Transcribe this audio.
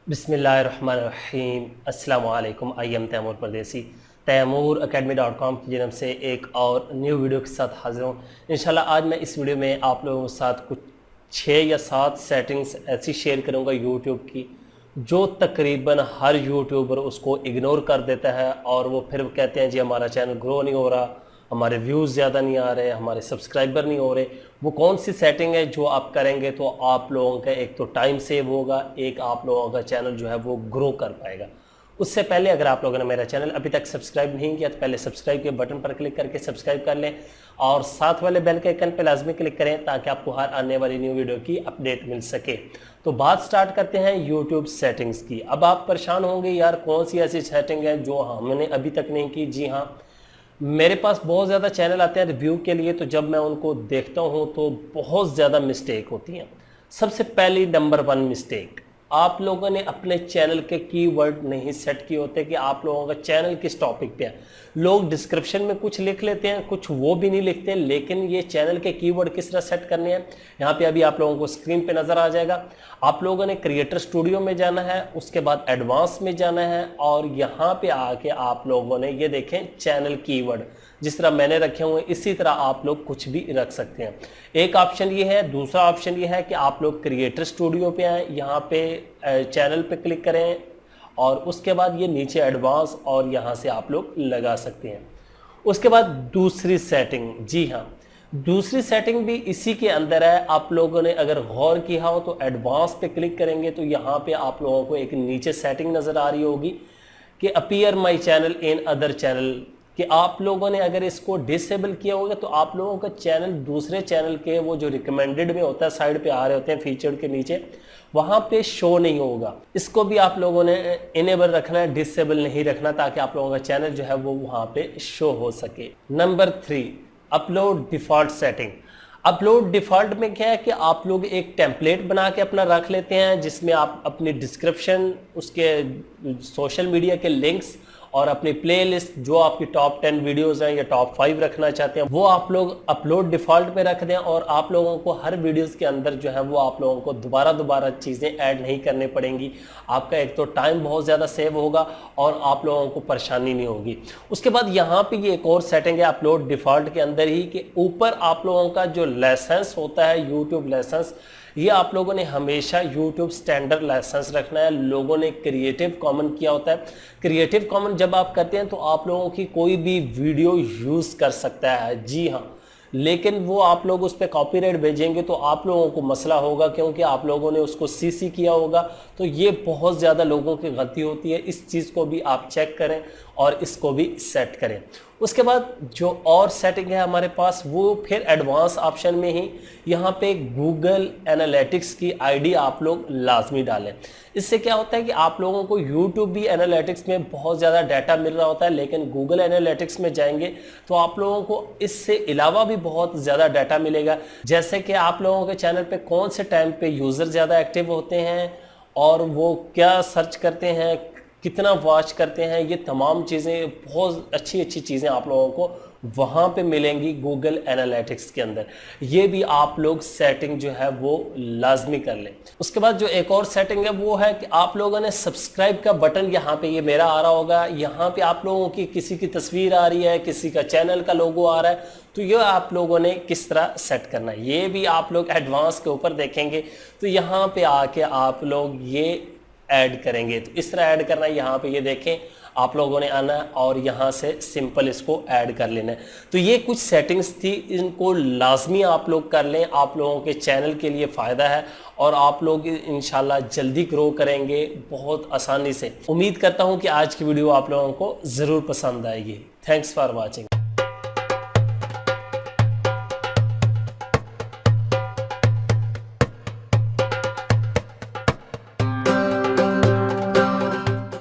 बिस्मिल्लाहिर्रहमानिर्रहीम अस्सलाम वालेकुम। आई एम तैमूर परदेसी तैमूर academy.com की जन्म से एक और न्यू वीडियो के साथ हाजिर हूँ। इंशाल्लाह आज मैं इस वीडियो में आप लोगों के साथ कुछ 6 या 7 सेटिंग्स ऐसी शेयर करूँगा यूट्यूब की जो तकरीबन हर यूट्यूबर उसको इग्नोर कर देता है और वो फिर कहते हैं जी हमारा चैनल ग्रो नहीं हो रहा, हमारे व्यूज़ ज़्यादा नहीं आ रहे, हमारे सब्सक्राइबर नहीं हो रहे। वो कौन सी सेटिंग है जो आप करेंगे तो आप लोगों का एक तो टाइम सेव होगा, एक आप लोगों का चैनल जो है वो ग्रो कर पाएगा। उससे पहले अगर आप लोगों ने मेरा चैनल अभी तक सब्सक्राइब नहीं किया तो पहले सब्सक्राइब के बटन पर क्लिक करके सब्सक्राइब कर लें और साथ वाले बेल के आइकन पर लाजमी क्लिक करें ताकि आपको हर आने वाली न्यू वीडियो की अपडेट मिल सके। तो बात स्टार्ट करते हैं यूट्यूब सेटिंग्स की। अब आप परेशान होंगे यार कौन सी ऐसी सेटिंग है जो हमने अभी तक नहीं की। जी हाँ, मेरे पास बहुत ज़्यादा चैनल आते हैं रिव्यू के लिए, तो जब मैं उनको देखता हूँ तो बहुत ज़्यादा मिस्टेक होती हैं। सबसे पहली नंबर 1 मिस्टेक, आप लोगों ने अपने चैनल के कीवर्ड नहीं सेट किए होते कि आप लोगों का चैनल किस टॉपिक पे है। लोग डिस्क्रिप्शन में कुछ लिख लेते हैं, कुछ वो भी नहीं लिखते, लेकिन ये चैनल के कीवर्ड किस तरह सेट करने हैं यहाँ पे अभी आप लोगों को स्क्रीन पे नज़र आ जाएगा। आप लोगों ने क्रिएटर स्टूडियो में जाना है, उसके बाद एडवांस में जाना है और यहाँ पे आके आप लोगों ने ये देखें चैनल कीवर्ड जिस तरह मैंने रखे हुए इसी तरह आप लोग कुछ भी रख सकते हैं। एक ऑप्शन ये है। दूसरा ऑप्शन ये है कि आप लोग क्रिएटर स्टूडियो पे आए, यहाँ पे चैनल पे क्लिक करें और उसके बाद ये नीचे एडवांस और यहाँ से आप लोग लगा सकते हैं। उसके बाद दूसरी सेटिंग, जी हाँ दूसरी सेटिंग भी इसी के अंदर है। आप लोगों ने अगर गौर किया हो तो एडवांस पे क्लिक करेंगे तो यहाँ पे आप लोगों को एक नीचे सेटिंग नज़र आ रही होगी कि appear my channel in other channel, कि आप लोगों ने अगर इसको डिसेबल किया होगा तो आप लोगों का चैनल दूसरे चैनल के वो जो रिकमेंडेड में होता है साइड पे आ रहे होते हैं फीचर्ड के नीचे, वहाँ पे शो नहीं होगा। इसको भी आप लोगों ने इनेबल रखना है, डिसेबल नहीं रखना, ताकि आप लोगों का चैनल जो है वो वहाँ पे शो हो सके। Number 3, upload default setting. Upload default में क्या है कि आप लोग एक टेम्पलेट बना के अपना रख लेते हैं जिसमें आप अपनी डिस्क्रिप्शन, उसके सोशल मीडिया के लिंक्स और अपनी प्लेलिस्ट जो आपकी टॉप 10 वीडियोस हैं या टॉप 5 रखना चाहते हैं वो आप लोग अपलोड डिफ़ॉल्ट पे रख दें और आप लोगों को हर वीडियोस के अंदर जो है वो आप लोगों को दोबारा चीज़ें ऐड नहीं करनी पड़ेंगी। आपका एक तो टाइम बहुत ज़्यादा सेव होगा और आप लोगों को परेशानी नहीं होगी। उसके बाद यहाँ पे ये एक और सेटिंग है अपलोड डिफ़ॉल्ट के अंदर ही कि ऊपर आप लोगों का जो लाइसेंस होता है यूट्यूब लाइसेंस, ये आप लोगों ने हमेशा YouTube स्टैंडर्ड लाइसेंस रखना है। लोगों ने क्रिएटिव कॉमन किया होता है। क्रिएटिव कॉमन जब आप करते हैं तो आप लोगों की कोई भी वीडियो यूज़ कर सकता है, जी हाँ, लेकिन वो आप लोग उस पर कॉपीराइट भेजेंगे तो आप लोगों को मसला होगा क्योंकि आप लोगों ने उसको CC किया होगा। तो ये बहुत ज़्यादा लोगों की गलती होती है। इस चीज़ को भी आप चेक करें और इसको भी सेट करें। उसके बाद जो और सेटिंग है हमारे पास वो फिर एडवांस ऑप्शन में ही यहाँ पे गूगल एनालिटिक्स की आईडी आप लोग लाजमी डालें। इससे क्या होता है कि आप लोगों को यूट्यूब भी एनालिटिक्स में बहुत ज़्यादा डाटा मिल रहा होता है, लेकिन गूगल एनालिटिक्स में जाएंगे तो आप लोगों को इससे अलावा भी बहुत ज़्यादा डाटा मिलेगा, जैसे कि आप लोगों के चैनल पे कौन से टाइम पे यूज़र ज़्यादा एक्टिव होते हैं और वो क्या सर्च करते हैं, कितना वॉच करते हैं। ये तमाम चीज़ें बहुत अच्छी चीज़ें आप लोगों को वहाँ पे मिलेंगी गूगल एनालिटिक्स के अंदर। ये भी आप लोग सेटिंग जो है वो लाजमी कर लें। उसके बाद जो एक और सेटिंग है वो है कि आप लोगों ने सब्सक्राइब का बटन, यहाँ पे ये मेरा आ रहा होगा, यहाँ पे आप लोगों की किसी की तस्वीर आ रही है, किसी का चैनल का लोगो आ रहा है, तो ये आप लोगों ने किस तरह सेट करना है ये भी आप लोग एडवांस के ऊपर देखेंगे। तो यहाँ पे आके आप लोग ये ऐड करेंगे, तो इस तरह ऐड करना है। यहाँ पे ये देखें आप लोगों ने आना है और यहाँ से सिंपल इसको ऐड कर लेना है। तो ये कुछ सेटिंग्स थी, इनको लाजमी आप लोग कर लें, आप लोगों के चैनल के लिए फ़ायदा है और आप लोग इंशाल्लाह जल्दी ग्रो करेंगे बहुत आसानी से। उम्मीद करता हूँ कि आज की वीडियो आप लोगों को ज़रूर पसंद आएगी। Thanks for watching.